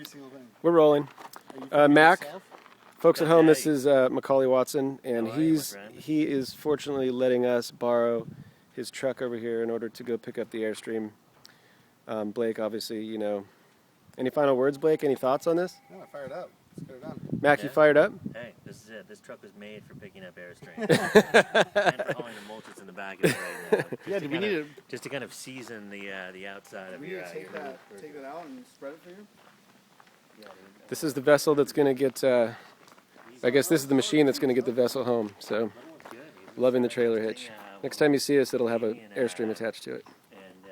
every single thing. We're rolling. Mac, folks at home, this is Macauley Watson, and he is fortunately letting us borrow his truck over here in order to go pick up the Airstream. Blake, obviously, you know. Any final words, Blake? Any thoughts on this? No, I fired up. Let's get it done. Mac, you fired up? Hey, this is it. This truck was made for picking up Airstream. And for hauling the mulches in the back of it right now. Yeah, do we need to... Just to kind of season the outside of your... take that out and spread it for you? This is the vessel that's going to get, I guess this is the machine that's going to get the vessel home. So, loving the trailer hitch. Next time you see us, it'll have an Airstream attached to it.